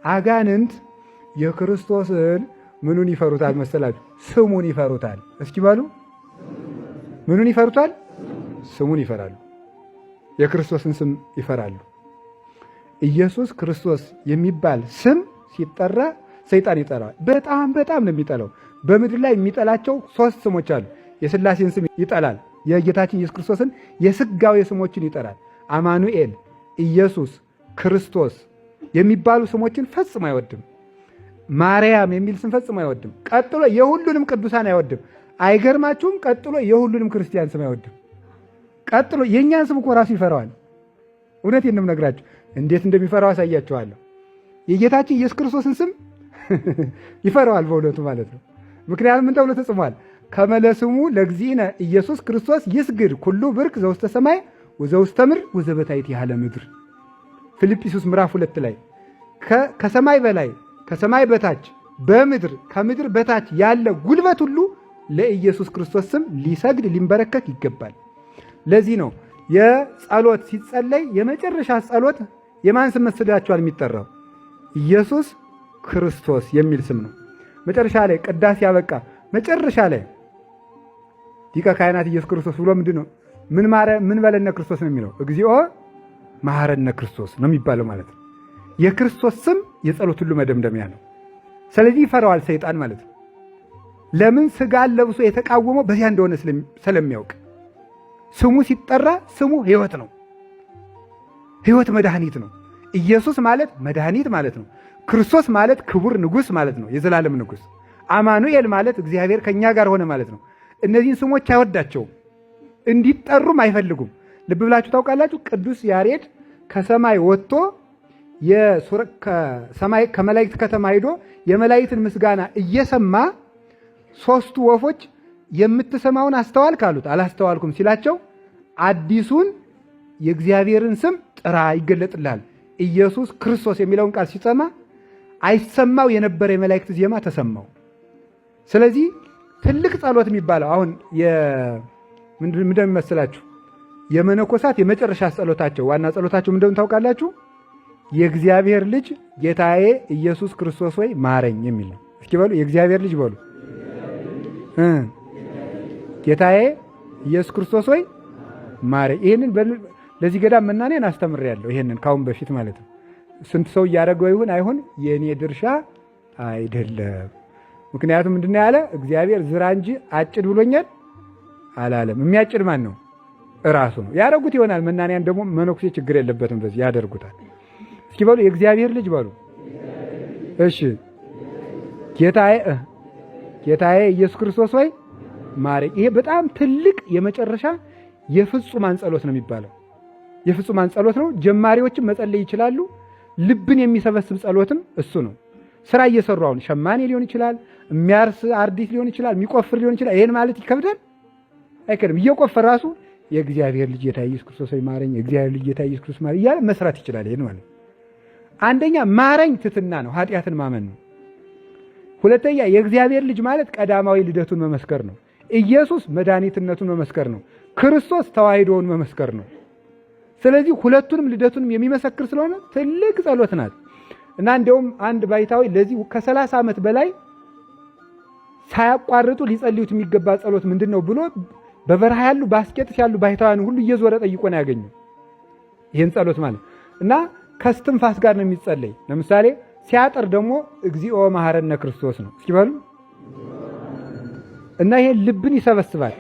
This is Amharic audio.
አጋንንት የክርስቶስን ምኑን ይፈሩታል መሰላችሁ? ስሙን ይፈሩታል። እስኪ በሉ ምኑን ይፈሩታል? ስሙን ይፈራሉ። የክርስቶስን ስም ይፈራሉ። ኢየሱስ ክርስቶስ የሚባል ስም ሲጠራ ሰይጣን ይጠራዋል። በጣም በጣም ነው የሚጠላው። በምድር ላይ የሚጠላቸው 3 ስሞች አሉ። የሥላሴን ስም ይጠላል። የጌታችን ኢየሱስ ክርስቶስን የሥጋዌ ስሞችን ይጠራል። አማኑኤል፣ ኢየሱስ፣ ክርስቶስ የሚባሉ ስሞችን ፈጽሞ አይወድም። ማርያም የሚል ስም ፈጽሞ አይወድም። ቀጥሎ የሁሉንም ቅዱሳን አይወድም። አይገርማችሁም? ቀጥሎ የሁሉንም ክርስቲያን ስም አይወድም። ቀጥሎ የእኛን ስም እኮ ራሱ ይፈራዋል። እውነቴን ነው የምነግራችሁ። እንዴት እንደሚፈራው አሳያችኋለሁ። የጌታችን ኢየሱስ ክርስቶስን ስም ይፈራዋል በእውነቱ ማለት ነው። ምክንያቱም ምን ተብሎ ተጽፏል? ከመለስሙ ለእግዚእነ ኢየሱስ ክርስቶስ ይስግድ ኩሉ ብርክ ዘውስተ ሰማይ ወዘውስተ ምድር ወዘበታይት ያለ ምድር። ፊልጵስዩስ ምዕራፍ 2 ላይ ከሰማይ በላይ ከሰማይ በታች በምድር ከምድር በታች ያለ ጉልበት ሁሉ ለኢየሱስ ክርስቶስ ስም ሊሰግድ ሊንበረከክ ይገባል። ለዚህ ነው የጸሎት ሲጸለይ የመጨረሻ ጸሎት የማን ስም መስላችኋል የሚጠራው? ኢየሱስ ክርስቶስ የሚል ስም ነው። መጨረሻ ላይ ቅዳሴ ያበቃ መጨረሻ ላይ ሊቀ ካህናት ኢየሱስ ክርስቶስ ብሎ ምንድን ነው ምን በለነ ክርስቶስ ነው የሚለው? እግዚኦ መሐረነ ክርስቶስ ነው የሚባለው ማለት ነው። የክርስቶስ ስም የጸሎት ሁሉ መደምደሚያ ነው። ስለዚህ ይፈራዋል ሰይጣን ማለት ነው። ለምን? ሥጋን ለብሶ የተቃወመው በዚያ እንደሆነ ስለሚያውቅ። ስሙ ሲጠራ ስሙ ሕይወት ነው። ሕይወት መድኃኒት ነው። ኢየሱስ ማለት መድኃኒት ማለት ነው። ክርስቶስ ማለት ክቡር ንጉሥ ማለት ነው፣ የዘላለም ንጉሥ። አማኑኤል ማለት እግዚአብሔር ከእኛ ጋር ሆነ ማለት ነው። እነዚህን ስሞች አይወዳቸውም፣ እንዲጠሩም አይፈልጉም። ልብ ብላችሁ ታውቃላችሁ። ቅዱስ ያሬድ ከሰማይ ወጥቶ ከመላእክት ከተማ ሄዶ የመላእክትን ምስጋና እየሰማ 3ቱ ወፎች የምትሰማውን አስተዋልክ አሉት። አላስተዋልኩም ሲላቸው አዲሱን የእግዚአብሔርን ስም ጥራ ይገለጥልሃል። ኢየሱስ ክርስቶስ የሚለውን ቃል ሲሰማ አይሰማው የነበረ የመላእክት ዜማ ተሰማው። ስለዚህ ትልቅ ጸሎት የሚባለው አሁን ምንድን መስላችሁ? የመነኮሳት የመጨረሻ ጸሎታቸው ዋና ጸሎታቸው ምንድነው ታውቃላችሁ? የእግዚአብሔር ልጅ ጌታዬ ኢየሱስ ክርስቶስ ወይ ማረኝ የሚል ነው። እስኪ በሉ የእግዚአብሔር ልጅ በሉ። ጌታዬ ኢየሱስ ክርስቶስ ወይ ማረኝ። ይሄንን ለዚህ ገዳም መናኔን አስተምሬያለሁ። ይሄንን ካሁን በፊት ማለት ነው። ስንት ሰው እያደረገው ይሁን አይሁን የኔ ድርሻ አይደለም። ምክንያቱም ምንድነው ያለ? እግዚአብሔር ዝራ እንጂ አጭድ ብሎኛል አላለም። የሚያጭድ ማን ነው? እራሱ ነው። ያደረጉት ይሆናል። መናንያን ደግሞ መነኩሴ ችግር የለበትም፣ በዚህ ያደርጉታል። እስኪ በሉ የእግዚአብሔር ልጅ በሉ። እሺ ጌታዬ ኢየሱስ ክርስቶስ ወይ ማረኝ። ይሄ በጣም ትልቅ የመጨረሻ የፍጹማን ጸሎት ነው የሚባለው። የፍጹማን ጸሎት ነው። ጀማሪዎችም መጸለይ ይችላሉ። ልብን የሚሰበስብ ጸሎትም እሱ ነው። ስራ እየሰሩ አሁን ሸማኔ ሊሆን ይችላል፣ የሚያርስ አርዲት ሊሆን ይችላል፣ የሚቆፍር ሊሆን ይችላል። ይሄን ማለት ይከብዳል? አይከብድም። እየቆፈረ ራሱ የእግዚአብሔር ልጅ ጌታ ኢየሱስ ክርስቶስ ወይ ማረኝ፣ የእግዚአብሔር ልጅ ጌታ ኢየሱስ ክርስቶስ ማረኝ እያለ መስራት ይችላል። ይሄን ማለት አንደኛ ማረኝ ትሕትና ነው፣ ኃጢአትን ማመን ነው። ሁለተኛ የእግዚአብሔር ልጅ ማለት ቀዳማዊ ልደቱን መመስከር ነው። ኢየሱስ መድኃኒትነቱን መመስከር ነው። ክርስቶስ ተዋሕዶውን መመስከር ነው። ስለዚህ ሁለቱንም ልደቱንም የሚመሰክር ስለሆነ ትልቅ ጸሎት ናት እና እንደውም አንድ ባይታዊ ለዚህ ከ30 ዓመት በላይ ሳያቋርጡ ሊጸልዩት የሚገባ ጸሎት ምንድን ነው ብሎ በበረሃ ያሉ ባስኬትስ ያሉ ባይታውያን ሁሉ እየዞረ ጠይቆ ነው ያገኘው ይህን ጸሎት ማለት እና ከስትንፋስ ጋር ነው የሚጸለይ። ለምሳሌ ሲያጠር ደግሞ እግዚኦ መሐረነ ክርስቶስ ነው። እስኪ በሉ እና ይሄ ልብን ይሰበስባል።